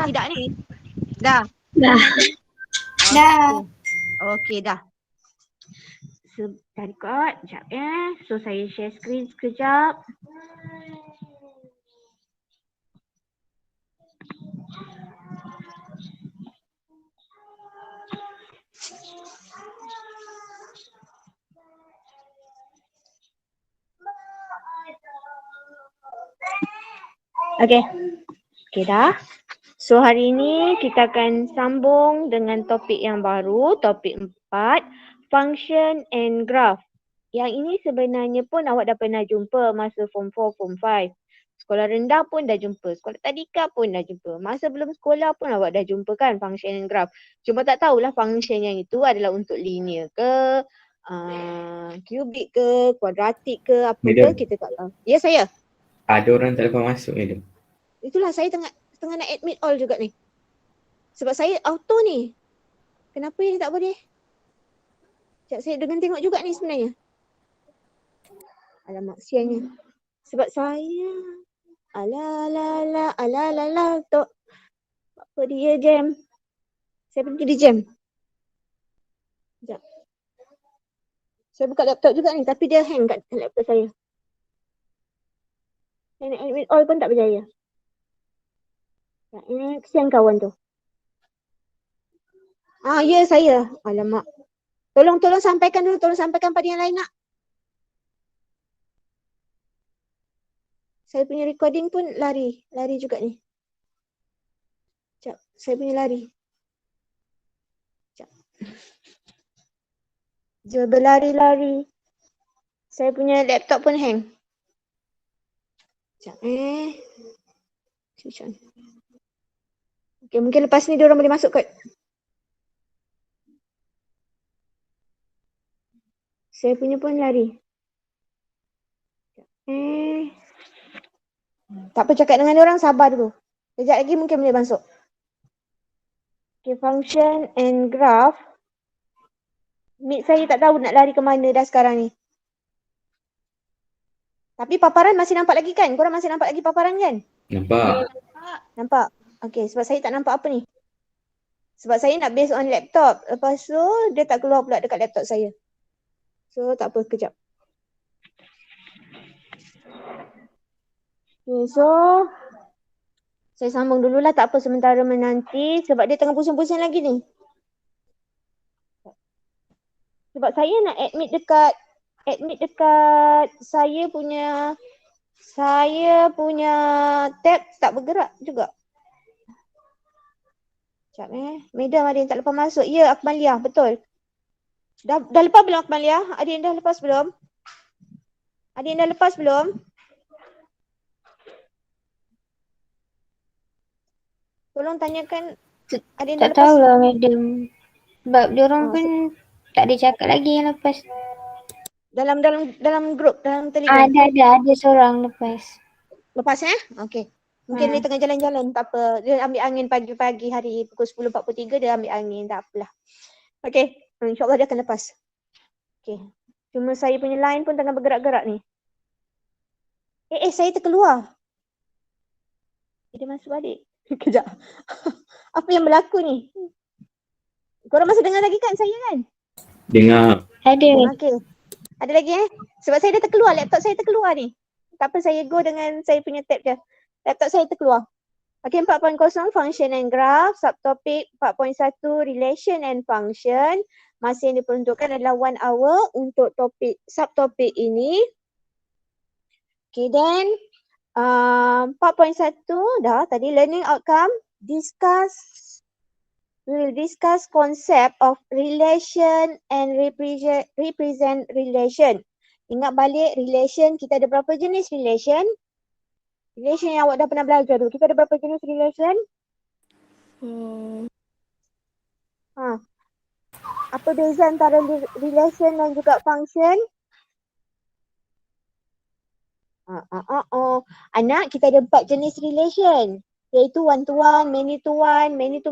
tidak ni? Dah. Dah. Dah. Okey dah. Dah record. Sekejap ya. So saya share screen sekejap. Okey. Okey dah. So hari ini kita akan sambung dengan topik yang baru, topik 4, function and graph. Yang ini sebenarnya pun awak dah pernah jumpa masa form 4, form 5. Sekolah rendah pun dah jumpa, sekolah tadika pun dah jumpa. Masa belum sekolah pun awak dah jumpa kan function and graph. Cuma tak tahulah function yang itu adalah untuk linear ke, kubik ke, kuadratik ke, apa ke, kita tak tahu. Ya saya. Ada orang tak dapat masuk ni. Itulah saya tengah nak admit all juga ni. Sebab saya auto ni. Kenapa ini tak boleh? Sekejap saya dengan tengok juga ni sebenarnya. Alamak siannya. Sebab saya ala tok. Apa dia jam? Saya pergi di jam. Sekejap. Saya buka laptop juga ni tapi dia hang kat laptop saya. Saya nak admit all pun tak berjaya. Kesian kawan tu. Ya saya. Alamak. Tolong sampaikan dulu. Tolong sampaikan pada yang lain nak. Saya punya recording pun lari. Lari juga ni. Sekejap. Saya punya lari. Sekejap. Dia berlari-lari. Saya punya laptop pun hang. Sekejap Switch on. Okay, mungkin lepas ni diorang boleh masuk kot. Saya punya pun lari. Tak apa cakap dengan diorang, sabar dulu. Sekejap lagi mungkin boleh masuk. Okay, function and graph. Meet saya tak tahu nak lari ke mana dah sekarang ni. Tapi paparan masih nampak lagi kan? Korang masih nampak lagi paparan kan? Nampak. Nampak? Okay, sebab saya tak nampak apa ni. Sebab saya nak based on laptop. Lepas tu dia tak keluar pula dekat laptop saya. So tak apa, kejap. Okay, so saya sambung dululah, tak apa sementara menanti sebab dia tengah pusing-pusing lagi ni. Sebab saya nak admit dekat saya punya tab tak bergerak juga. Sekejap Madam ada yang tak lepas masuk. Ya, Akmalia, betul. Dah lepas belum Akmalia? Ada yang dah lepas belum? Ada yang dah lepas belum? Tolong tanyakan ada yang dah Tak lepas. tahulah madam. Sebab diorang pun tak ada cakap lagi yang lepas. Dalam grup, dalam Telegram. Ada seorang lepas. Lepas okey. Mungkin dia tengah jalan-jalan, tak apa. Dia ambil angin pagi-pagi hari pukul 10.43 dia ambil angin, tak apalah. Okey, insya-Allah dia akan lepas. Okey. Cuma saya punya line pun tengah bergerak-gerak ni. Saya terkeluar. Dia masuk balik. Kejap. Apa yang berlaku ni? Korang masih dengar lagi kan saya kan? Dengar. Ada. Okey. Ada lagi Sebab saya dah terkeluar, laptop saya terkeluar ni. Tak apa, saya go dengan saya punya tab je. Laptop saya terkeluar. Okey, 4.0 function and graph, subtopik 4.1 relation and function. Masa yang diperuntukkan adalah 1 hour untuk topik subtopik ini. Okay, then 4.1 dah tadi learning outcome, we will discuss concept of relation and represent relation. Ingat balik relation, kita ada berapa jenis relation? Relation yang awak dah pernah belajar dulu. Kita ada berapa jenis relation? Apa beza antara relation dan juga function? Anak, kita ada 4 jenis relation. Iaitu one to one, many to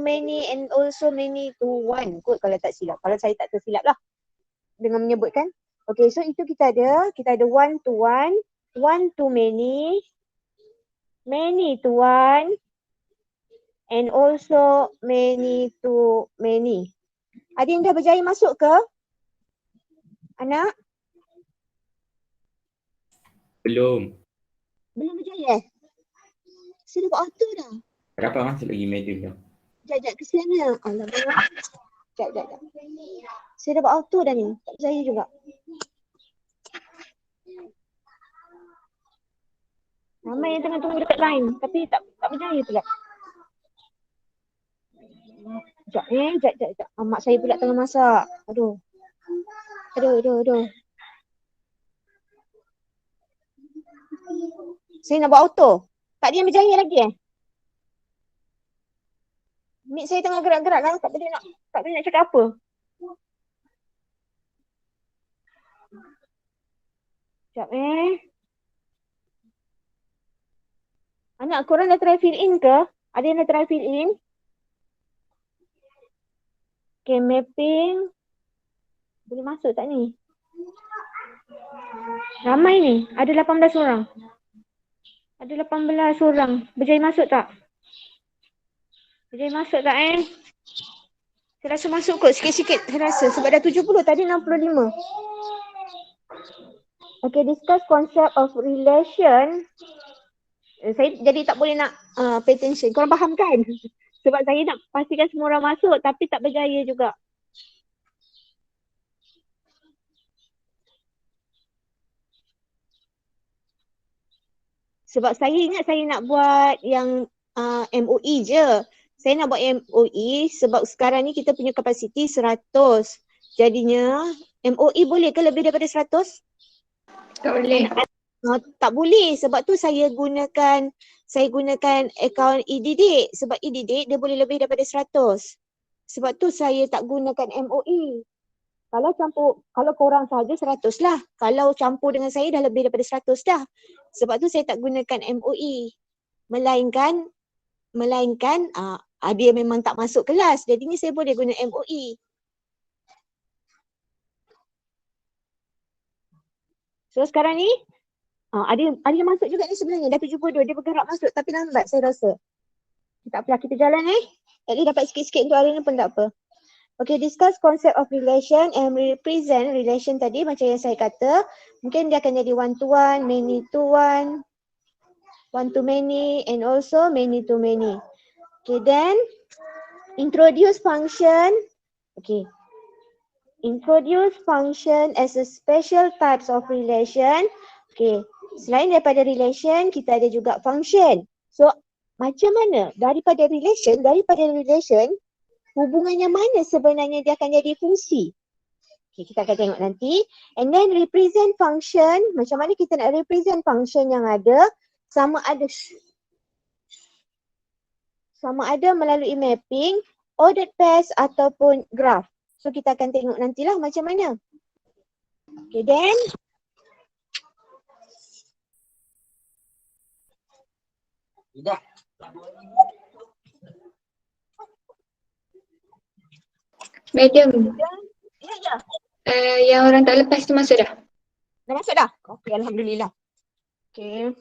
many and also many to one. Kot kalau tak silap. Kalau saya tak tersilap lah dengan menyebutkan. Okay, so itu kita ada one to one to many to one, and also many to many. Ada yang dah berjaya masuk ke? Anak? Belum. Belum berjaya? Saya dah buat auto dah. Dapat masuk lagi medium tu. Sekejap, kesiannya. Alamak. Sekejap. Saya dah buat auto dah ni. Tak berjaya juga. Ramai yang tengah tunggu dekat line. Tapi tak berjaya pula. Sekejap. Mak saya pula tengah masak. Aduh. Saya nak buat auto. Tak ada yang berjaya lagi Mik saya tengah gerak-gerak kan. Tak boleh nak cakap apa. Sekejap Anak, korang dah try fill in ke? Ada yang dah try fill in? Okay, mapping. Boleh masuk tak ni? Ramai ni. Ada 18 orang. Berjaya masuk tak? Saya rasa masuk kot sikit-sikit. Saya rasa sebab dah 70 tadi 65. Okay, discuss concept of relation. Saya jadi tak boleh nak pay attention. Korang faham kan? Sebab saya nak pastikan semua orang masuk tapi tak berjaya juga. Sebab saya ingat saya nak buat yang MOE je. Saya nak buat MOE sebab sekarang ni kita punya kapasiti 100. Jadinya MOE boleh ke lebih daripada 100? Tak boleh. Tak boleh sebab tu saya gunakan akaun e-didik sebab e-didik dia boleh lebih daripada 100. Sebab tu saya tak gunakan MOE. Kalau korang sahaja 100 lah. Kalau campur dengan saya dah lebih daripada 100 dah. Sebab tu saya tak gunakan MOE. Melainkan dia memang tak masuk kelas. Jadinya saya boleh guna MOE. So sekarang ni ada yang masuk juga ni sebenarnya. Dah 72. Dia bergerak masuk tapi lambat saya rasa. Tak apalah, kita jalan At least dapat sikit-sikit untuk hari ni pun tak apa. Okay, discuss concept of relation and represent relation tadi macam yang saya kata. Mungkin dia akan jadi one to one, many to one, one to many and also many to many. Okay, then introduce function. Okay. Introduce function as a special types of relation. Okay, selain daripada relation, kita ada juga function. So, macam mana daripada relation, hubungan yang mana sebenarnya dia akan jadi fungsi? Okay, kita akan tengok nanti. And then represent function, macam mana kita nak represent function yang ada, sama ada melalui mapping, ordered pairs ataupun graph. So kita akan tengok nantilah macam mana. Okay, then Medium. Ya. Yang orang tak lepas tu masuk dah? Dah masuk dah? Okay, Alhamdulillah. Okay,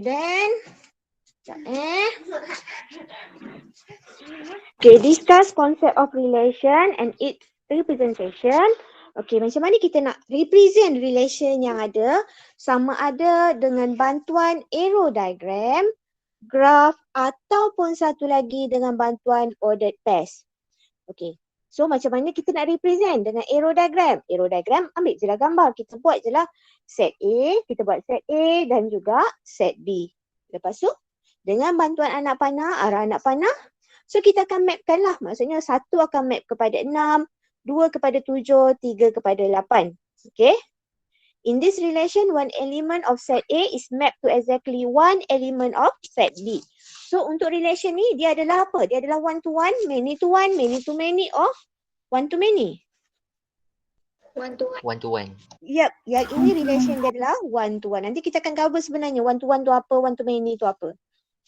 then Okay, discuss concept of relation and its representation. Okay, macam mana kita nak represent relation yang ada, sama ada dengan bantuan arrow diagram, graph ataupun satu lagi dengan bantuan ordered pairs. Okay, so macam mana kita nak represent dengan arrow diagram? Arrow diagram ambil je lah gambar, kita buat je lah set A, kita buat set A dan juga set B. Lepas tu dengan bantuan anak panah, arah anak panah, so kita akan mapkan lah. Maksudnya 1 akan map kepada 6, 2 kepada 7, 3 kepada 8. Okay. In this relation, one element of set A is mapped to exactly one element of set B. So untuk relation ni dia adalah apa? Dia adalah one to one, many to many or one to many? One to one. Yep, yang ini relation dia adalah one to one. Nanti kita akan cover sebenarnya one to one tu apa, one to many tu apa.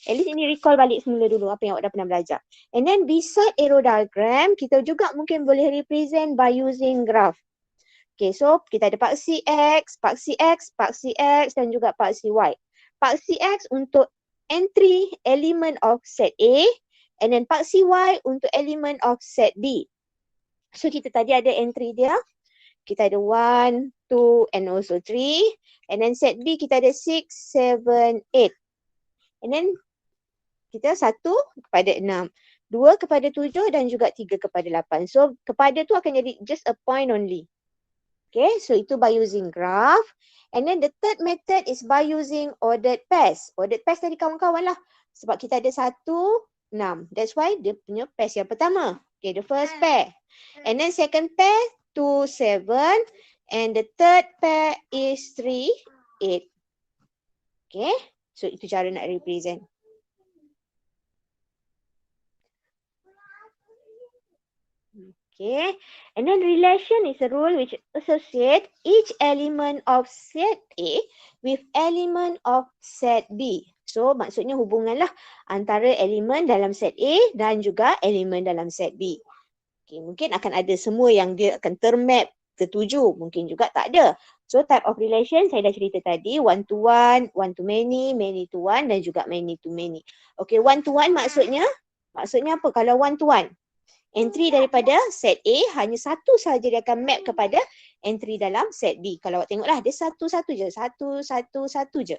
At least ini recall balik semula dulu apa yang awak dah pernah belajar. And then beside arrow diagram, kita juga mungkin boleh represent by using graph. Okay, so kita ada paksi X dan juga paksi Y. Paksi X untuk entry element of set A and then paksi Y untuk element of set B. So kita tadi ada entry dia. Kita ada 1, 2 and also 3. And then set B kita ada 6, 7, 8. And then kita 1 kepada 6. 2 kepada 7 dan juga 3 kepada 8. So kepada tu akan jadi just a point only. Okay, so itu by using graph. And then the third method is by using ordered pairs. Ordered pairs tadi kawan-kawan lah. Sebab kita ada 1, 6. That's why dia punya pairs yang pertama. Okay, the first pair. And then second pair, 2, 7. And the third pair is 3, 8. Okay, so itu cara nak represent. Okay, and then relation is a rule which associate each element of set A with element of set B. So maksudnya hubunganlah antara elemen dalam set A dan juga elemen dalam set B. Okay, mungkin akan ada semua yang dia akan termap ke 7, mungkin juga tak ada. So type of relation saya dah cerita tadi, one to one to many to one dan juga many to many. Okay, one to one maksudnya apa kalau one to one? Entry daripada set A hanya satu sahaja dia akan map kepada entry dalam set B. Kalau awak tengoklah dia satu-satu je. Satu-satu je.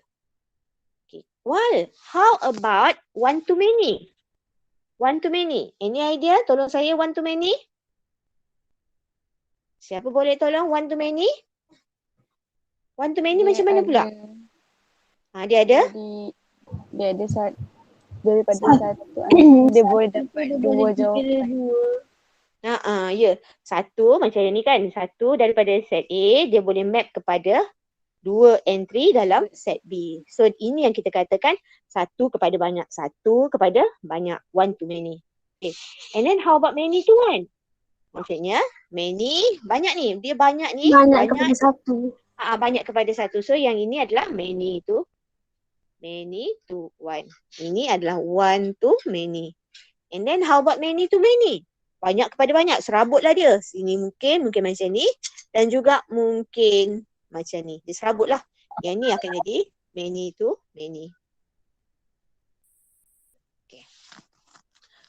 Okay. Well, how about one to many? One to many. Any idea? Tolong saya one to many. Siapa boleh tolong one to many? One to many macam mana pula? Dia ada? Dia ada daripada satu dia boleh dapat dua jawapan. Ya. Satu macam ni kan. Satu daripada set A dia boleh map kepada 2 entry dalam set B. So ini yang kita katakan satu kepada banyak. Satu kepada banyak. One to many. Okay. And then how about many to one? Maksudnya many banyak ni. Dia banyak ni. Banyak kepada satu. Banyak kepada satu. So yang ini adalah many to one. Ini adalah one to many. And then how about many to many? Banyak kepada banyak. Serabutlah dia. Sini mungkin macam ni. Dan juga mungkin macam ni. Dia serabutlah. Yang ni akan jadi many to many. Okay.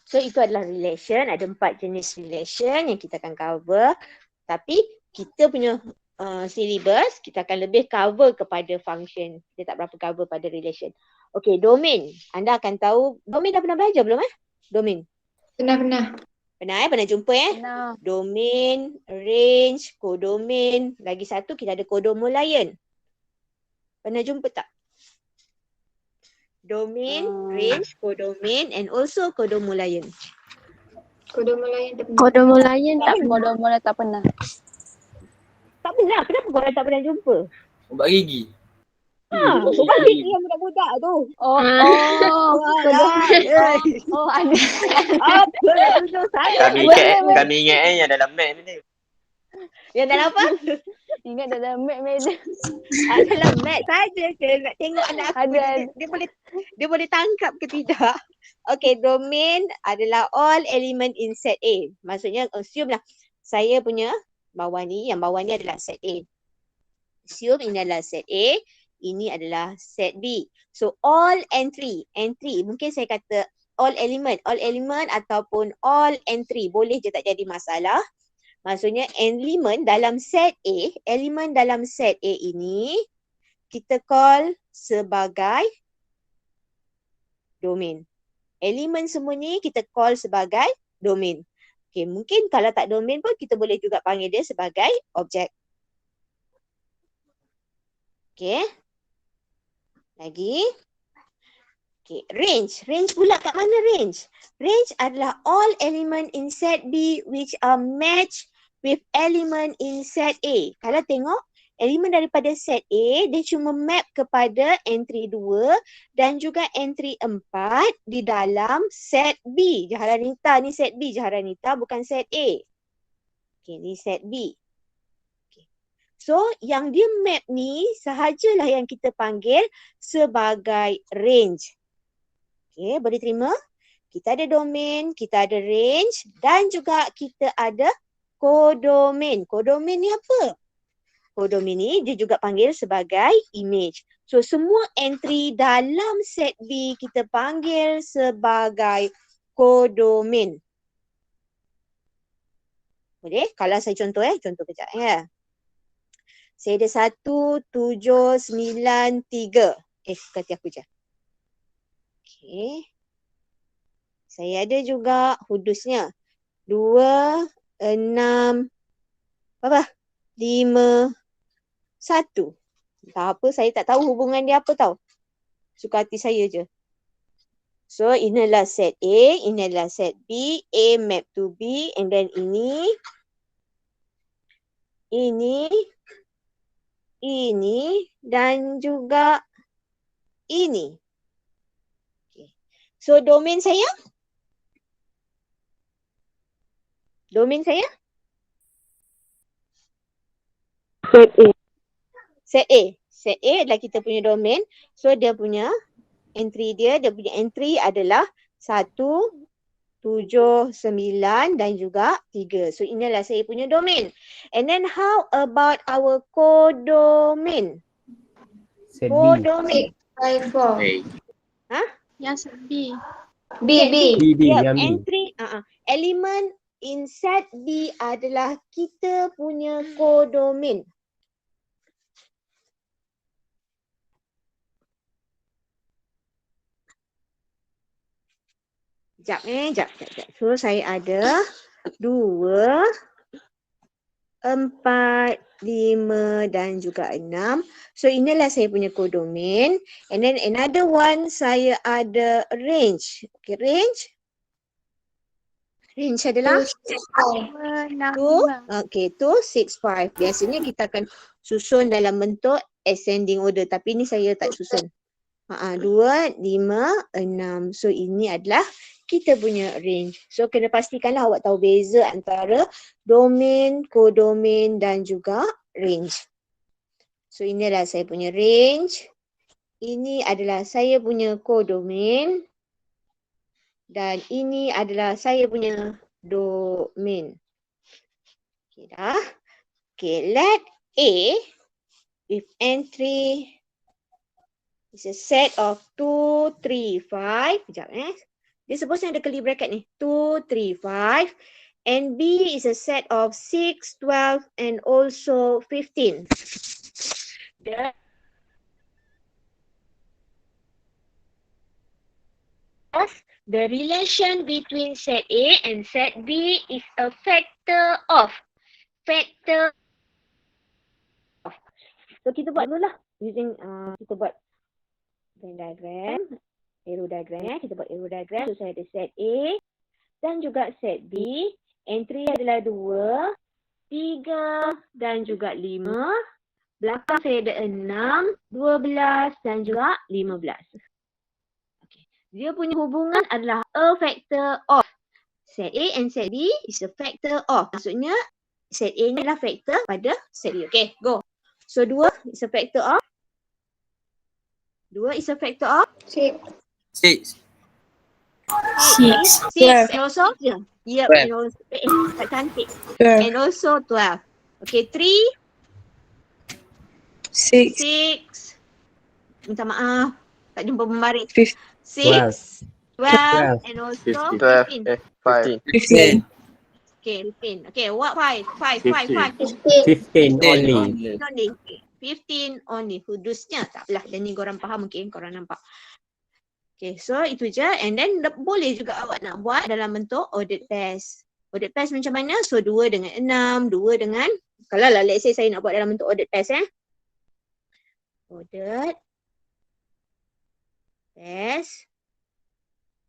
So itu adalah relation. Ada 4 jenis relation yang kita akan cover. Tapi kita punya syllabus, kita akan lebih cover kepada function. Kita tak berapa cover pada relation. Okay, domain. Anda akan tahu, domain dah pernah belajar belum Domain. Pernah. Pernah jumpa Pernah. Domain, range, codomain. Lagi satu kita ada codomulayan. Pernah jumpa tak? Domain, range, codomain and also codomulayan. Kodomulayan tak pernah. Bodoh-bodoh tak pernah. Tak pernah. Kenapa korang tak pernah jumpa? Ubat gigi. Bukan gigi yang budak-budak tu. Ada. Apa nak tunjuk saya? Kami ingat yang dalam map ni. Yang dalam apa? Ingat dalam map meja. Dalam mat saja ke nak tengok anak aku dia boleh tangkap ke tidak. Okay, domain adalah all element in set A. Maksudnya assume lah saya punya bawah ni, yang bawah ni adalah set A. Assume ini adalah set A, ini adalah set B. So all entry mungkin saya kata all element ataupun all entry boleh je, tak jadi masalah. Maksudnya elemen dalam set A ini kita call sebagai domain. Elemen semua ni kita call sebagai domain. Okay, mungkin kalau tak domain pun kita boleh juga panggil dia sebagai objek. Okay. Lagi. Okay, range. Range pula kat mana range? Range adalah all element in set B which are matched with element in set A. Kalau tengok, elemen daripada set A, dia cuma map kepada entry 2 dan juga entry 4 di dalam set B. Jaharanita ni set B, Jaharanita bukan set A. Okay, ni set B. Okay. So, yang dia map ni sahajalah yang kita panggil sebagai range. Okay, boleh terima? Kita ada domain, kita ada range dan juga kita ada codomain. Codomain ni apa? Codomain ni dia juga panggil sebagai image. So semua entry dalam set B kita panggil sebagai kodomen. Boleh? Kalau saya contoh contoh kejap ya. Saya ada 1, 7, 9, 3. Kata aku je. Okey. Saya ada juga hudusnya. 2, 6, berapa? 5, 1. Tak apa, saya tak tahu hubungan dia apa tau. Suka hati saya je. So, inilah set A, inilah set B, A map to B, and then ini, dan juga ini. Okay. So, domain saya? Domain saya? Set A. Set A. Set A adalah kita punya domain. So, dia punya entry adalah 1, 7, 9 dan juga 3. So, inilah saya punya domain. And then, how about our codomain? Set B. Codomain. 5, 4. Okay. Yang set B. B. Yang B. Entry, element in set B adalah kita punya codomain. Sekejap. So, saya ada 2, 4, 5 dan juga 6. So, inilah saya punya codomain. And then another one, saya ada range. Okay, range. Range adalah 2, 6, 5. 2, 6, 5. Biasanya kita akan susun dalam bentuk ascending order. Tapi ni saya tak susun. 2, 5, 6. So, ini adalah kita punya range. So, kena pastikanlah awak tahu beza antara domain, codomain dan juga range. So, inilah saya punya range. Ini adalah saya punya codomain. Dan ini adalah saya punya domain. Okay, dah. Okay, let A with entry is a set of 2, 3, 5. Sekejap Dia suppose ada curly bracket ni. 2, 3, 5. And B is a set of 6, 12 and also 15. The relation between set A and set B is a factor of. So kita buat dulu lah. Using kita buat Venn diagram. Arrow diagram. Kita buat arrow diagram. So saya ada set A dan juga set B. Entry adalah 2, 3 dan juga 5. Belakang saya ada 6, 12 dan juga 15. Okay. Dia punya hubungan adalah a factor of. Set A and set B is a factor of. Maksudnya set A ni adalah factor pada set B. Okay, go. So 2 is a factor of. 2 is a factor of. 6. 6. 6 and also yeah, and also tak cantik. And also 12. Okay, 3 6. Minta maaf, tak jumpa pembaris. 6 12 and also 15. 15. Okay, 15. Okay, what 5 15 only. 15 only. Hudusnya tak apalah. Dan ni korang faham mungkin korang nampak. Okay, so itu je. And then boleh juga awak nak buat dalam bentuk ordered pairs. Ordered pairs macam mana? So 2 dengan 6, 2 dengan, kalau lah let's say saya nak buat dalam bentuk ordered pairs ordered pairs.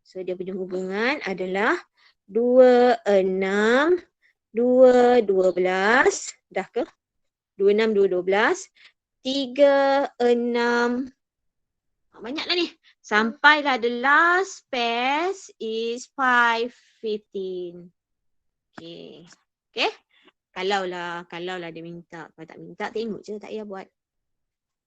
So dia punya hubungan adalah 2, 6, 2, 12. Dah ke? 2, 6, 2, 12. 3, 6. Banyaklah ni. Sampailah the last pairs is 5, 15. Okay. Okay. Kalau lah dia minta. Kalau tak minta, tengok je. Tak payah buat.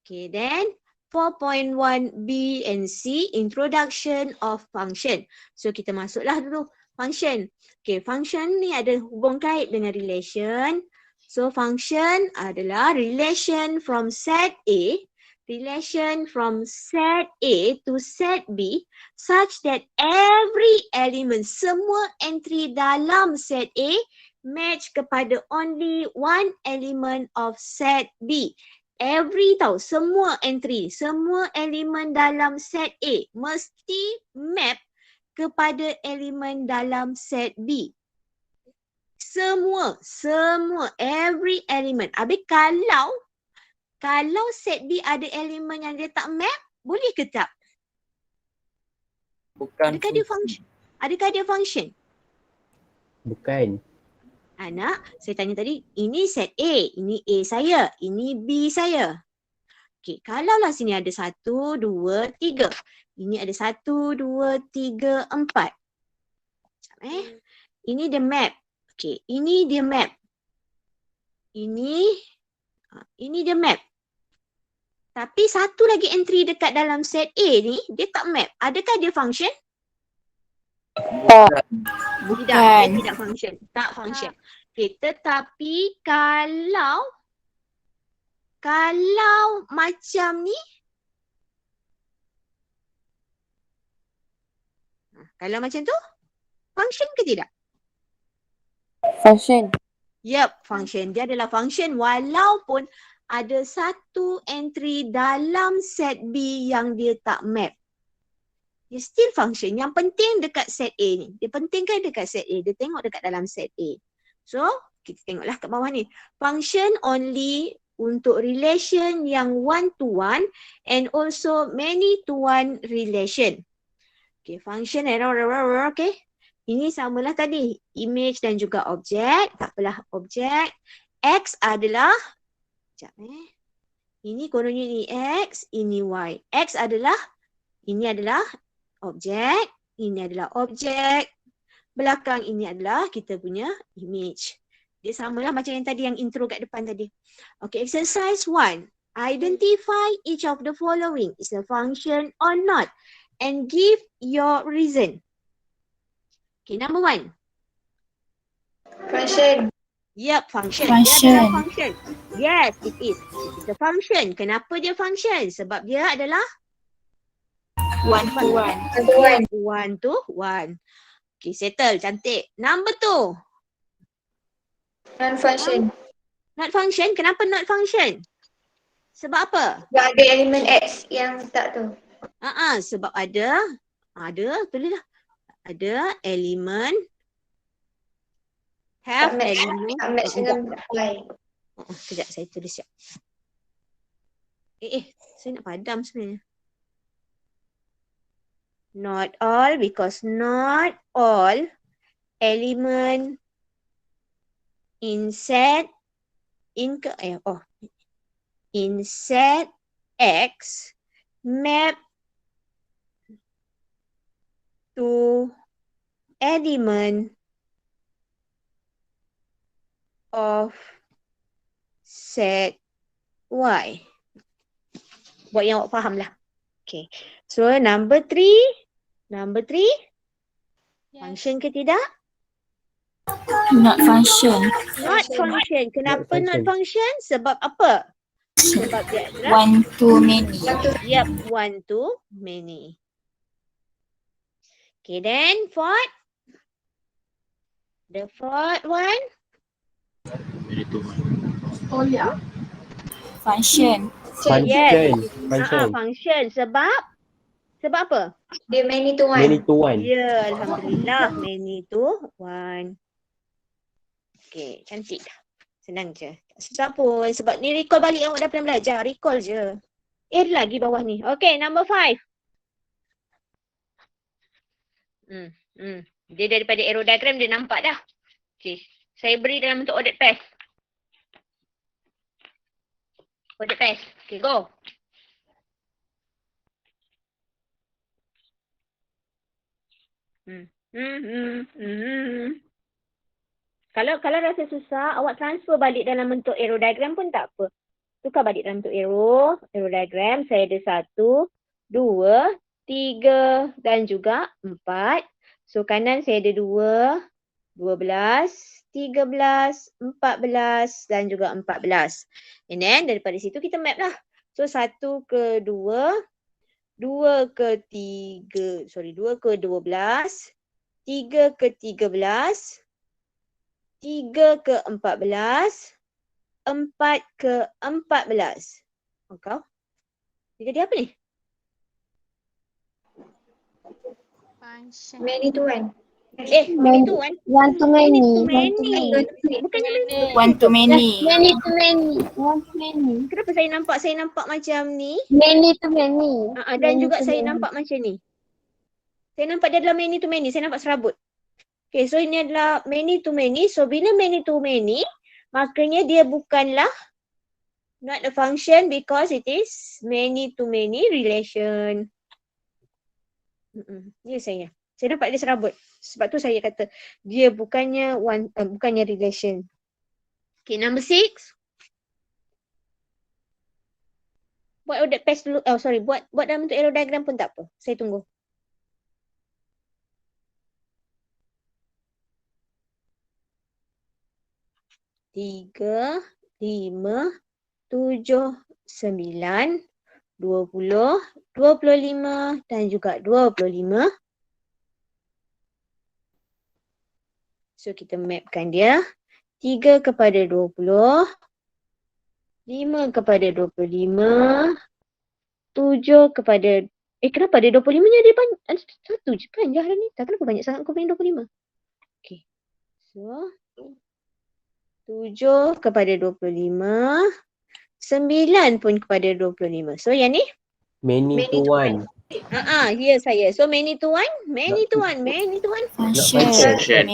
Okay, then 4.1 B and C, introduction of function. So, kita masuklah dulu function. Okay, function ni ada hubung kait dengan relation. So, function adalah relation from set A relation from set A to set B such that every element, semua entry dalam set A match kepada only one element of set B. Every tahu, semua entry, semua elemen dalam set A mesti map kepada elemen dalam set B. Semua, every element. Habis kalau set B ada elemen yang dia tak map, boleh ke tak? Bukan. Adakah dia function? Adakah dia function? Bukan. Anak, saya tanya tadi, ini set A, ini A saya, ini B saya. Okey, kalaulah sini ada 1, 2, 3. Ini ada 1, 2, 3, 4. Ini dia map. Okey, ini dia map. Ini dia map. Tapi satu lagi entry dekat dalam set A ni, dia tak map. Adakah dia function? Tidak, dia tidak function. Tak function. Okay, tetapi kalau macam ni, kalau macam tu, function ke tidak? Function. Yep, function. Dia adalah function walaupun ada satu entry dalam set B yang dia tak map. Dia still function. Yang penting dekat set A ni. Dia pentingkan dekat set A. Dia tengok dekat dalam set A. So, kita tengoklah kat bawah ni. Function only untuk relation yang one to one and also many to one relation. Okay, function error, okay. Ini samalah tadi. Image dan juga objek. Tak apalah, objek. X adalah ini kononnya ini X, ini Y. X adalah, ini adalah objek, ini adalah objek. Belakang ini adalah kita punya image. Dia samalah macam yang tadi, yang intro kat depan tadi. Okay, exercise 1. Identify each of the following is a function or not and give your reason. Okay, number 1. Function. Yep, function. Function. Dia adalah function. Yes, it is. It's a function. Kenapa dia function? Sebab dia adalah One to one. one to one. Okay, settle. Cantik. Number 2. Non-function. Not function. Kenapa not function? Sebab apa? Sebab ada elemen X yang tak tu. Sebab ada, tulislah. Ada elemen have elemen. Tak match dengan Y. Kejap, saya tulis siap. Saya nak padam sebenarnya. Not all, because not all element in set in set X map to element of set Y. Buat yang awak faham lah. Okay. So number 3. Function ke tidak? Not function. Not function. Kenapa not function? Sebab apa? Sebab dia adalah One to many. Yep, one to many. Okay, then fourth. The fourth one. Function. Yes. Function. Function. Sebab apa? Dia many to one. Many to one. Ya, alhamdulillah. Many to one. Okay, cantik dah. Senang je. Tak susah pun. Sebab ni recall balik yang awak dah pernah belajar. Recall je. Lagi bawah ni. Okay, number 5. Dia daripada arrow diagram dia nampak dah. Okay. Saya beri dalam bentuk ordered path. Ordered path. Okay, go. Kalau rasa susah, awak transfer balik dalam bentuk arrow diagram pun tak apa. Tukar balik dalam bentuk arrow diagram. Saya ada 1, 2, 3 dan juga 4. So kanan saya ada 2, 12, 13, 14 dan juga 14. And then daripada situ kita map lah. So 1 ke 2, 2 ke 3, 2 ke 12, 3 ke 13, 3 ke 14, 4 ke 14. Kau? Dia jadi apa ni? Function. Many to one. Many to one. One to many. Bukannya many. One to many. Many to many. One to many. Kenapa saya nampak macam ni? Many to many. Dan Many juga to saya many. nampak macam ni. Saya nampak dia adalah many to many. Saya nampak serabut. Okay, so ini adalah many to many. So bila many to many, makanya dia bukanlah not a function because it is many to many relation. Ya saya. Saya nampak dia serabut. Sebab tu saya kata dia bukannya bukannya relation. Okay, number 6. Buat order pass dulu. Buat dalam bentuk arrow diagram pun tak apa. Saya tunggu. Tiga, 5, 7, 9, 20, 25 dan juga 25. So kita mapkan dia. 3 kepada 20, 5 kepada 25, 7 kepada kenapa ada 25 nya dia satu je kan jalan ni? Tak, kenapa banyak sangat kau main 25? Okay. So 7 kepada 25, 9 pun kepada 25. So yang ni? Many to one. Ya saya. So many to one. Function. Many to one. Function.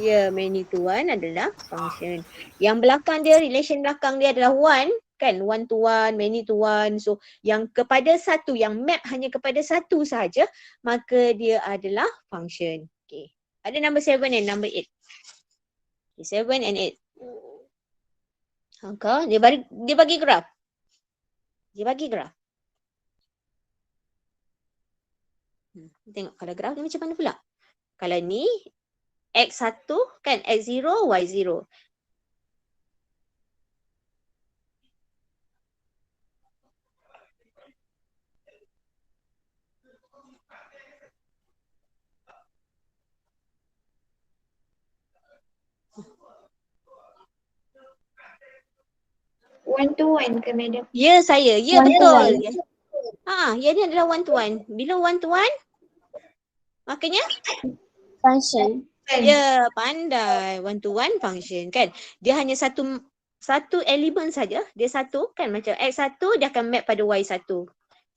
Ya, many to one adalah function. Yang belakang dia, relation belakang dia adalah one. Kan? One to one, many to one. So yang kepada satu, yang map hanya kepada satu sahaja, maka dia adalah function. Okay. Ada number 7 and number 8. Okay, 7 and 8. Okay. Dia bagi graf. Tengok kalau graf ni macam mana pula. Kalau ni X1 kan, X0, Y0. One to one ke madam? Ya saya, ya One to betul. one. Ya ni adalah one to one. Bila one to one, makanya Function. ya pandai. One to one function kan. Dia hanya satu elemen saja. Dia satu kan, macam X1 dia akan map pada Y1.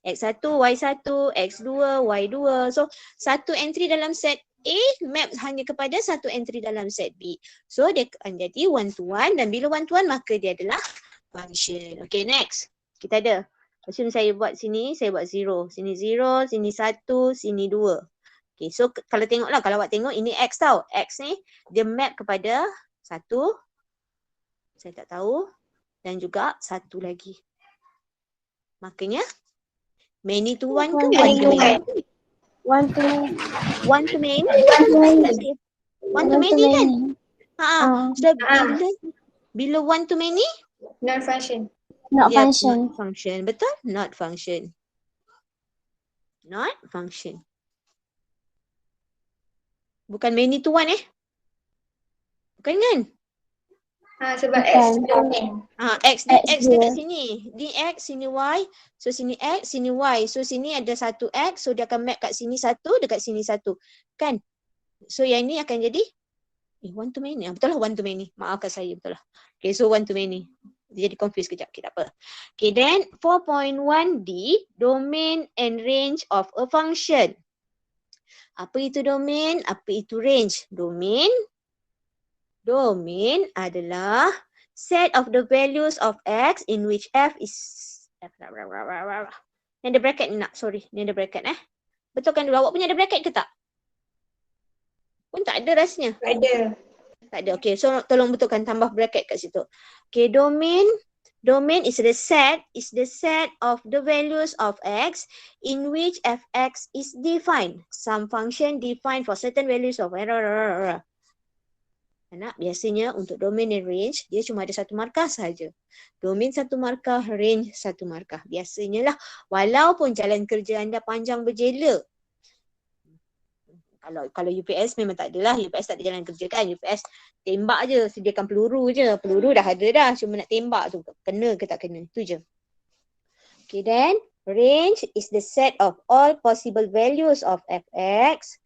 X1, Y1, X2, Y2. So satu entry dalam set A map hanya kepada satu entry dalam set B. So dia akan jadi one to one, dan bila one to one maka dia adalah function. Okay, next. Kita ada. Macam saya buat sini, saya buat 0. Sini 0, sini 1, sini 2. Okay, so kalau tengoklah, kalau awak tengok ini X tau. X ni dia map kepada 1. Saya tak tahu. Dan juga 1 lagi. Makanya many to one ke one to many? One to many. One to many? One to many kan? So bila one to many? Not function. Not Yep, function. Not function. Betul? Not function. Not function. Bukan many to one Bukan kan? Sebab X domain. X dekat sini. Ni X, sini Y. So sini X, sini Y. So sini ada satu X. So dia akan map kat sini 1, dekat sini 1. Kan? So yang ni akan jadi one to many. Betul lah one to many. Maafkan saya, betul lah. Okay, so one to many. Jadi confused kejap. Okay, tak apa. Okay, then 4.1D, domain and range of a function. Apa itu domain? Apa itu range? Domain adalah set of the values of X in which F is ni ada bracket ni nak. Sorry, ni ada bracket Betulkan dulu. Awak punya ada bracket ke tak? Pun tak ada rasanya. Tak ada. Okay, so tolong betulkan, tambah bracket kat situ. Okay, domain is the set of the values of X in which Fx is defined. Some function defined for certain values of Anak, biasanya untuk domain dan range, dia cuma ada satu markah saja. Domain satu markah, range satu markah. Biasanya lah, walaupun jalan kerja anda panjang berjela. Kalau UPS memang tak adalah. UPS tak ada jalan kerja kan. UPS tembak je, sediakan peluru je. Peluru dah ada dah, cuma nak tembak tu. Kena ke tak kena, tu je. Okay, then range is the set of all possible values of fx.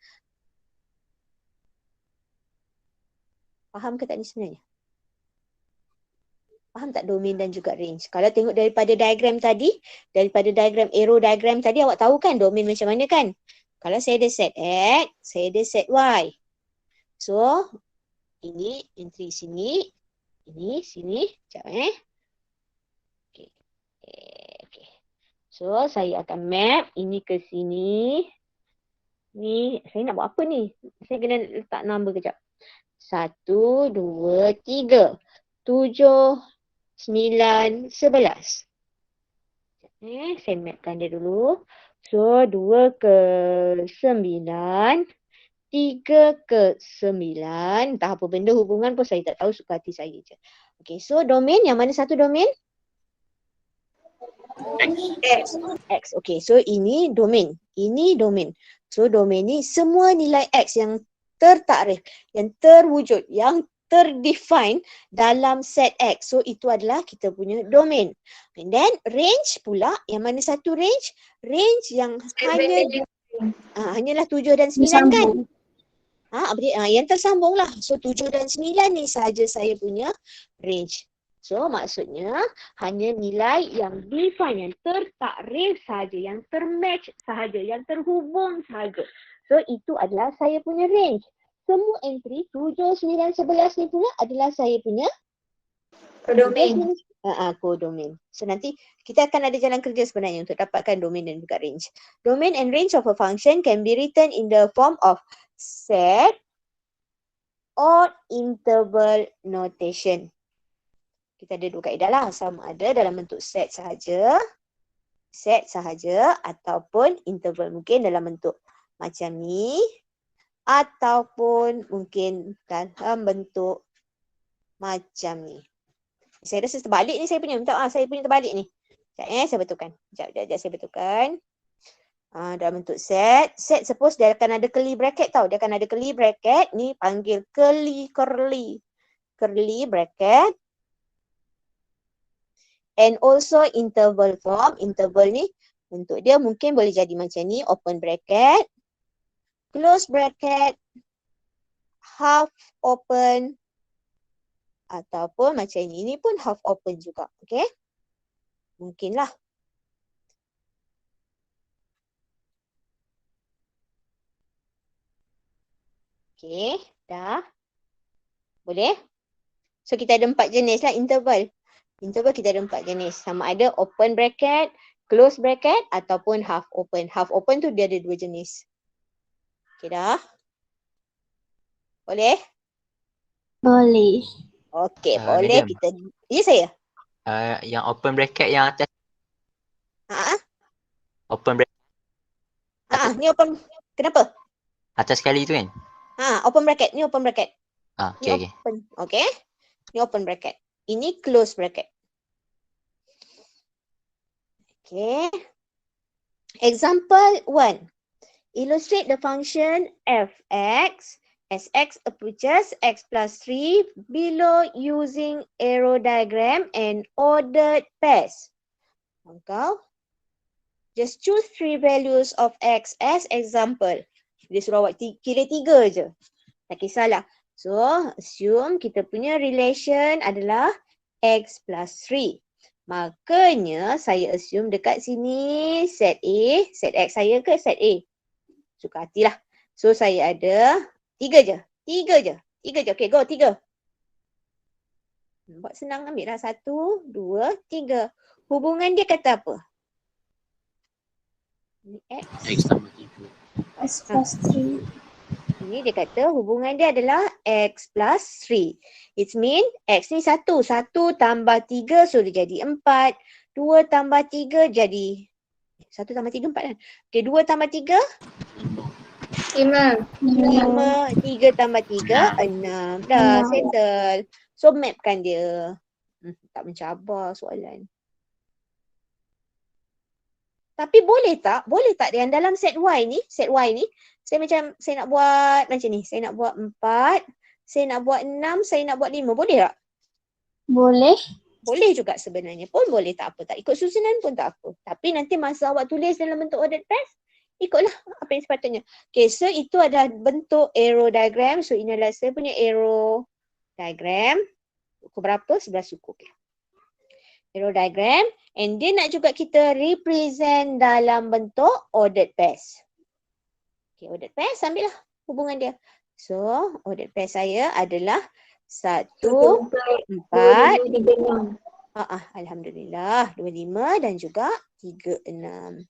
Faham ke tak ni sebenarnya? Faham tak domain dan juga range? Kalau tengok daripada diagram tadi, daripada diagram arrow diagram tadi, awak tahu kan domain macam mana kan? Kalau saya ada set X, saya ada set Y. So, ini entry sini, ini sini. Sekejap Okay. Okay. So, saya akan map ini ke sini. Ni, saya nak buat apa ni? Saya kena letak number kejap. 1, 2, 3, 7, 9, 11. Saya mapkan dia dulu. So, 2 ke 9, 3 ke 9. Entah apa benda hubungan pun saya tak tahu, suka hati saya je. Okay, so domain, yang mana satu domain? X. Okay, so ini domain. Ini domain. So, domain ni semua nilai X yang tertakrif, yang terwujud, yang terdefine dalam set X. So, itu adalah kita punya domain. And then, range pula, yang mana satu range? Range yang hanyalah 7 dan 9 kan? Yang tersambung lah. So, 7 dan 9 ni sahaja saya punya range. So, maksudnya hanya nilai yang define, yang tertakrif sahaja, yang termatch sahaja, yang terhubung sahaja. So, itu adalah saya punya range. Semua entry 7, 9, 11 ni pula adalah saya punya Kodomain. Kodomain. So, nanti kita akan ada jalan kerja sebenarnya untuk dapatkan domain dan juga range. Domain and range of a function can be written in the form of set or interval notation. Kita ada dua kaedah lah, sama ada dalam bentuk set sahaja ataupun interval, mungkin dalam bentuk macam ni ataupun mungkin dalam bentuk macam ni. Saya rasa terbalik ni saya punya, minta saya punya terbalik ni. Sekejap saya betulkan. Sekejap saya betulkan. Dalam bentuk set suppose dia akan ada curly bracket tau. Dia akan ada curly bracket, ni panggil curly bracket. And also interval form. Interval ni bentuk dia mungkin boleh jadi macam ni. Open bracket, close bracket, half open, ataupun macam ini. Ini pun half open juga. Okay. Mungkinlah. Okay. Dah. Boleh? So kita ada 4 jenis lah interval. Interval kita ada 4 jenis. Sama ada open bracket, close bracket ataupun half open. Half open tu dia ada 2 jenis. Okay dah? Boleh? Boleh. Okay, boleh. Madam. Kita. Ya saya? Yang open bracket yang atas. Open bracket Ni open. Kenapa? atas sekali tu kan? Open bracket. Ni open bracket. Okay, okay. Open. Okay. Ni open bracket. Ini close bracket. Okay. Example 1. Illustrate the function fx as x approaches x plus 3 below using arrow diagram and ordered pairs. Kau just choose 3 values of x as example. Dia suruh awak kira 3 je. Tak kisahlah. So, assume kita punya relation adalah x plus 3. Makanya, saya assume dekat sini set A, set x saya ke set A? Suka hatilah. So, saya ada 3 je. 3 je. Okay, go. 3. Nampak senang, ambil lah 1, 2, 3. Hubungan dia kata apa? Ini x. X tambah 3. X plus 3. Ini dia kata hubungan dia adalah x plus 3. It mean x ni 1. 1 tambah 3 so dia jadi 4. 2 tambah 3 jadi 1 tambah 3 4 kan. Okay, 2 tambah 3? 5, 3 tambah 3, 6. Dah, settle. So, mapkan dia. Tak mencabar soalan. Tapi boleh tak yang dalam set Y ni, saya nak buat macam ni. Saya nak buat 4, saya nak buat 6, saya nak buat 5. Boleh tak? Boleh. Boleh juga sebenarnya. Pun boleh, tak apa. Tak ikut susunan pun tak apa. Tapi nanti masa awak tulis dalam bentuk ordered pairs, ikutlah apa yang sepatutnya. Okay, so itu adalah bentuk arrow diagram. So ini adalah saya punya arrow diagram. Pukul berapa? 11 suku. Okay. Arrow diagram. And dia nak juga kita represent dalam bentuk ordered pairs. Okay, ordered pairs, ambillah hubungan dia. So, ordered pairs saya adalah 1, 4, Alhamdulillah, 25 dan juga 36.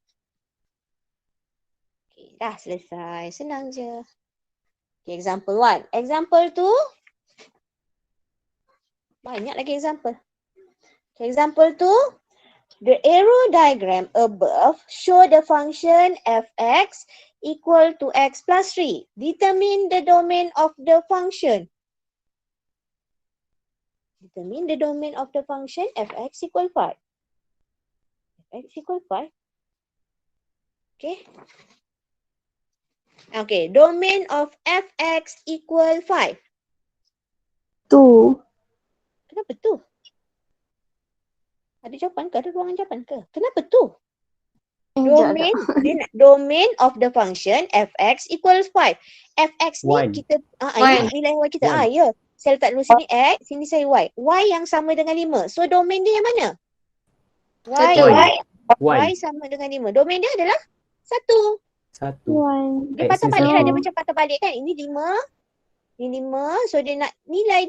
Okay, dah selesai. Senang je. Okay, example 1. Example 2. Banyak lagi example. Okay, example 2. The arrow diagram above show the function fx equal to x plus 3. Determine the domain of the function. Determine the domain of the function fx equal 5. Fx equal 5. Okay. Okay, domain of fx equal 5. 2. Kenapa tu? Ada jawapan ke? Ada ruangan jawapan ke? Kenapa tu? Domain, domain of the function fx equals 5. Fx ni One. kita, ini nilai y kita. One. Ya. Saya letak dulu sini x, sini saya y. Y yang sama dengan 5. So domain dia yang mana? Y sama dengan 5. Domain dia adalah 1. 1. Dia patah balik lah. Dia macam patah balik kan. Ini 5. Ini 5. So dia nak nilai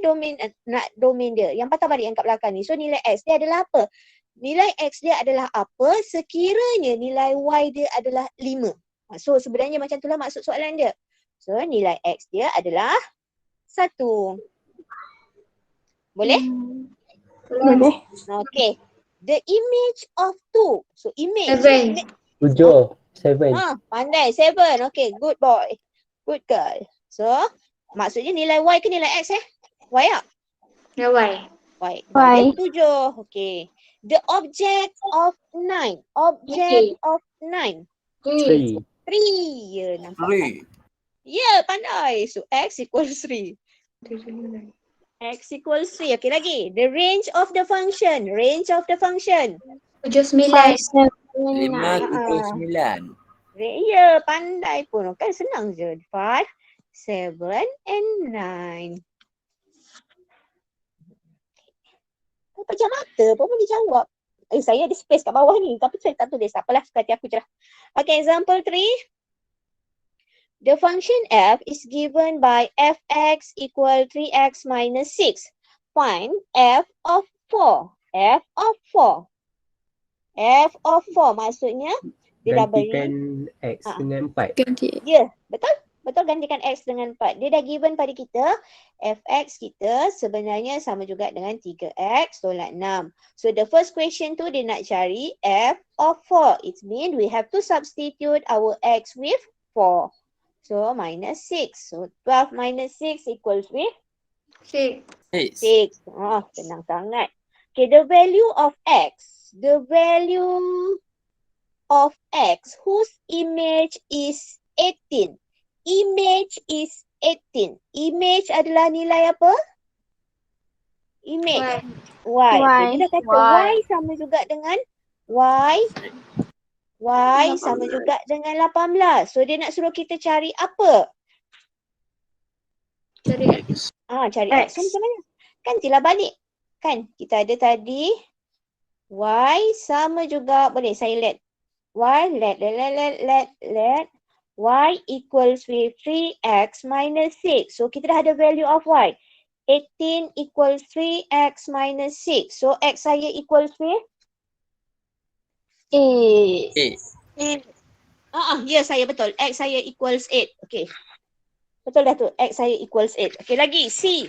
domain dia. Yang patah balik yang kat belakang ni. So nilai x dia adalah apa? Nilai x dia adalah apa sekiranya nilai y dia adalah 5. So sebenarnya macam itulah maksud soalan dia. So nilai x dia adalah 1. Boleh? Boleh. Okay. The image of 2. So image. 7. 7. Pandai. 7. Okay. Good boy. Good girl. So maksudnya nilai y ke nilai x Y tak? Y. Y. Dia 7. Okay. The object of 9. Object of 9. 3. 3. Ya, nampak. Ya, pandai. So x equals 3. X equals 3. Okay, lagi. The range of the function. Range of the function. 9. 5, 5, 7, 9. Ya, pandai pun. Kan senang je. 5, 7 and 9. Pejam mata pun boleh jawab. Saya ada space kat bawah ni. Tapi saya tak tulis. Apalah, suka hati aku je lah. Okay, example 3. The function f is given by fx equal 3x minus 6. Find f of 4. F of 4. F of 4 maksudnya dia dah beri. Gantikan x dengan 4. Ya, betul? Betul, gantikan x dengan 4. Dia dah given pada kita. Fx kita sebenarnya sama juga dengan 3x tolak 6. So the first question tu dia nak cari f of 4. It means we have to substitute our x with 4. So minus 6. So 12 minus 6 equals with 6. 6. Oh, senang sangat. Okay, the value of x. The value of x whose image is 18. Image is 18. Image adalah nilai apa? Image. Y. Dia dah kata y sama juga dengan y. Y sama juga dengan 18. So dia nak suruh kita cari apa? Cari X. Cari x. So macam mana? Kan sila balik. Kan kita ada tadi y sama juga, boleh saya let y equals with 3x minus 6. So kita dah ada value of y. 18 equals 3x minus 6. So x saya equals with 8. Ya, saya betul. X saya equals 8. Okay. Betul dah tu. X saya equals 8. Okay, lagi C.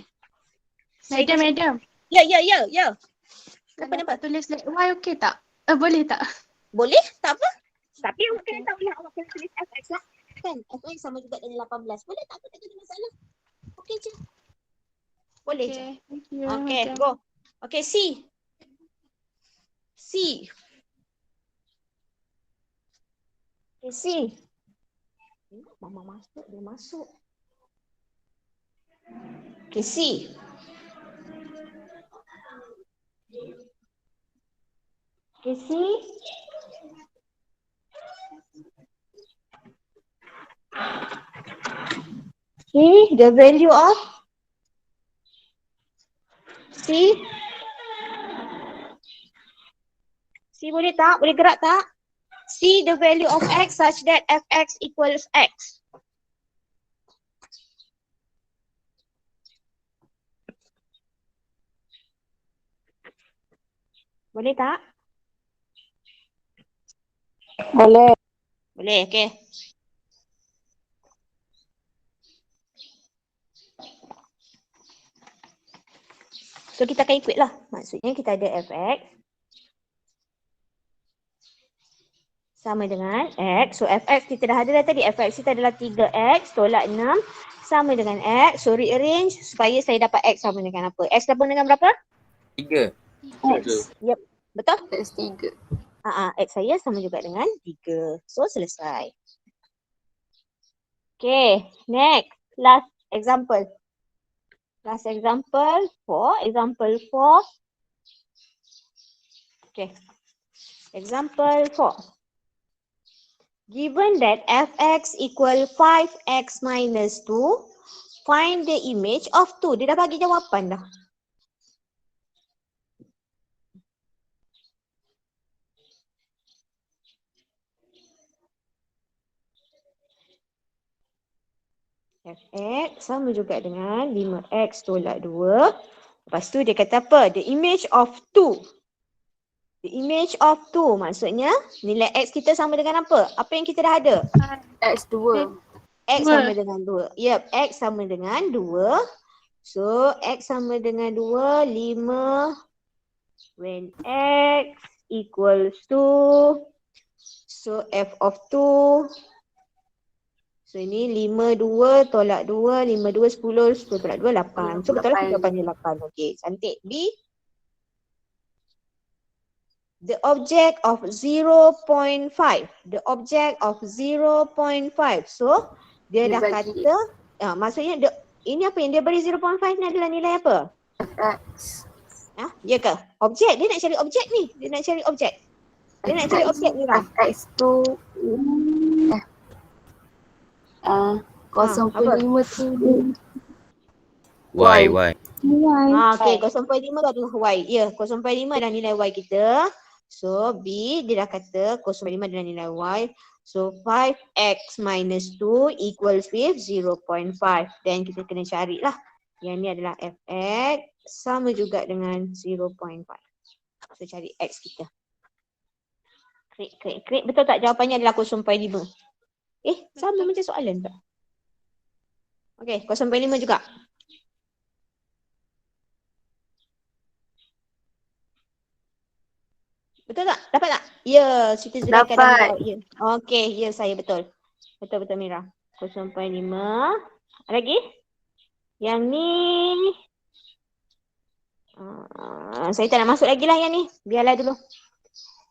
Madam. Ya. Kenapa tulis let Y okey tak? Boleh tak? Boleh, tak apa. Tapi awak kena tahu lah, awak kena tulis fx lah. kan? Fx sama juga dengan 18. Boleh tak? Tak ada masalah. Okey je. Boleh je. Okay. Thank you. Okay, Macam. go. Okay, C. C. Okay, C. Mama masuk, dia masuk. Okay, C. Okay, C. C, the value of C. C boleh tak? Boleh gerak tak? C, the value of x such that fx equals x. Boleh tak? Boleh. Boleh, okey. So kita akan ikut lah. Maksudnya kita ada fx sama dengan x. So fx kita dah ada dah tadi. Fx kita adalah 3x tolak 6 sama dengan x. So rearrange supaya saya dapat x sama dengan apa? X sama dengan berapa? 3. X. Yep. Betul? X3. X saya sama juga dengan 3. So selesai. Okay, next. Last example. Last example for example 4. Okay. Example 4. Given that fx equal 5x minus 2, find the image of 2. Dia dah bagi jawapan dah. Fx sama juga dengan 5x tolak 2. Lepas tu dia kata apa? The image of 2. The image of 2 maksudnya nilai x kita sama dengan apa? Apa yang kita dah ada? X2. X sama dengan 2. Yep, x sama dengan 2. So x sama dengan 2, 5 when x equals 2. So f of 2. So ini 5, 2 tolak 2, 5, 2, 10, 10 tolak 2, 8. So betul lah jawapannya 8. Okey, cantik. B. The object of 0.5. The object of 0.5. So dia dah kata, maksudnya ini apa yang dia beri 0.5 ni adalah nilai apa? Fx. Ya ke? Objek, dia nak cari objek ni. Dia nak cari objek. Dia nak cari objek ni lah. Fx tu 0.5 tu Y. Okey, 0.5 adalah y. Ya, 0.5 adalah nilai y kita. So B dia dah kata 0.5 adalah nilai y. So 5x minus 2 equals with 0.5. Then kita kena carilah. Yang ni adalah fx sama juga dengan 0.5. So cari x kita. Klik. Betul tak jawapannya adalah 0.5? Sama macam soalan tak? Okey, 0.5 juga. Betul tak? Dapat tak? Ya, Siti Zulaikha dah jawab. Ya. Okey, ya saya betul. Betul Mira. 0.5. Lagi? Yang ni saya tak nak masuk lagi lah yang ni. Biarlah dulu.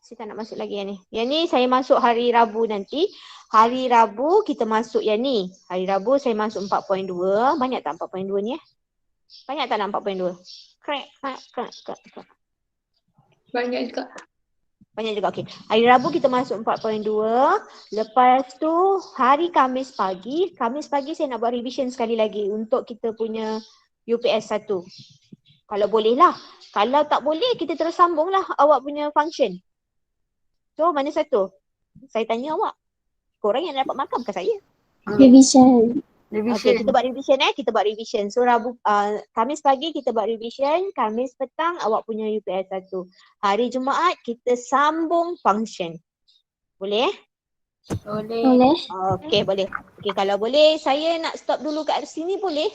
Saya tak nak masuk lagi yang ni. Yang ni saya masuk hari Rabu nanti. Hari Rabu kita masuk yang ni. Hari Rabu saya masuk 4.2. Banyak tak 4.2 ni Banyak tak nak 4.2? Krek. Banyak juga. Banyak juga, okey. Hari Rabu kita masuk 4.2. Lepas tu hari Khamis pagi saya nak buat revision sekali lagi untuk kita punya UPS 1. Kalau boleh lah. Kalau tak boleh kita terus sambung lah awak punya function. So mana satu? Saya tanya awak. Korang yang dapat markah bukan saya. Revision. Okay, kita buat revision. So Rabu, Khamis pagi kita buat revision. Khamis petang awak punya UPS 1. Hari Jumaat kita sambung function. Boleh? Boleh. Okay, boleh. Okay, kalau boleh saya nak stop dulu kat sini boleh?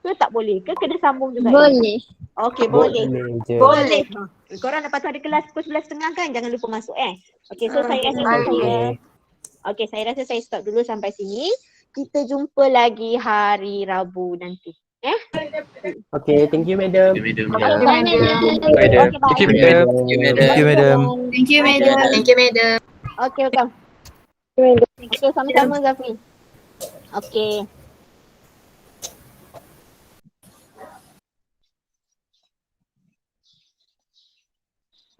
Ke tak boleh? Ke kena sambung juga? Boleh. Okay, boleh. je. Boleh. Korang lepas tu ada kelas pukul 11.30 kan? Jangan lupa masuk Okay, so saya akan Okey, saya rasa saya stop dulu sampai sini. Kita jumpa lagi hari Rabu nanti. Okay, thank you, madam. Okay, bye madam. Madam. Okay, bye. Thank you, madam. Thank you, madam. Thank you, madam. Thank you, madam. Okay, welcome. Okay, sama-sama Zafri. Okay.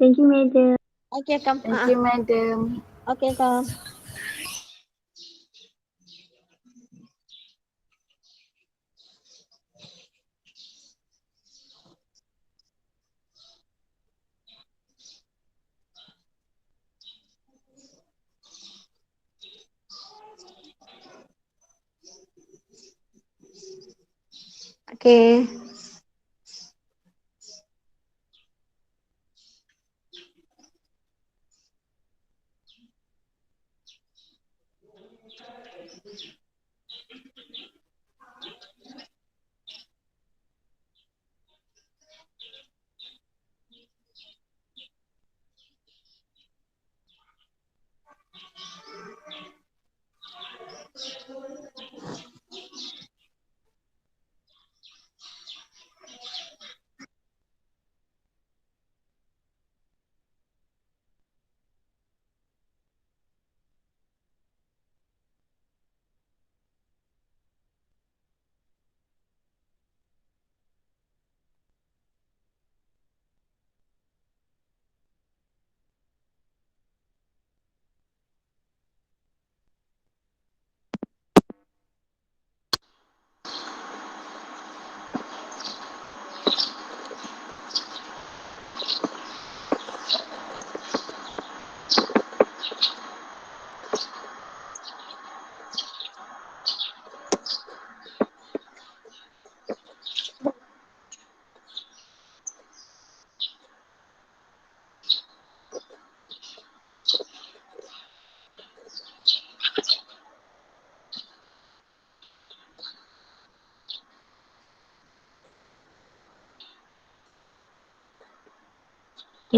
Thank you, madam. Okay, come. Thank you, madam. Okay, come. Okay.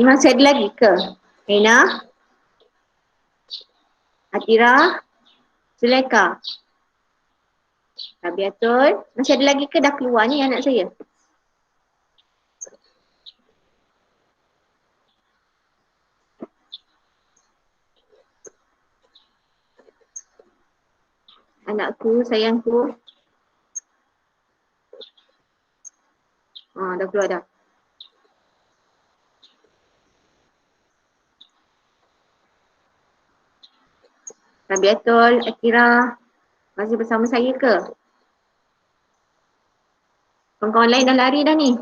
Masih ada lagi ke? Rina? Atira? Zulaika? Rabiatul? Masih ada lagi ke? Dah keluar ni anak saya? Anakku, sayangku. Dah keluar dah. Rabiatul, Akira, masih bersama saya ke? Kawan-kawan lain dah lari dah ni.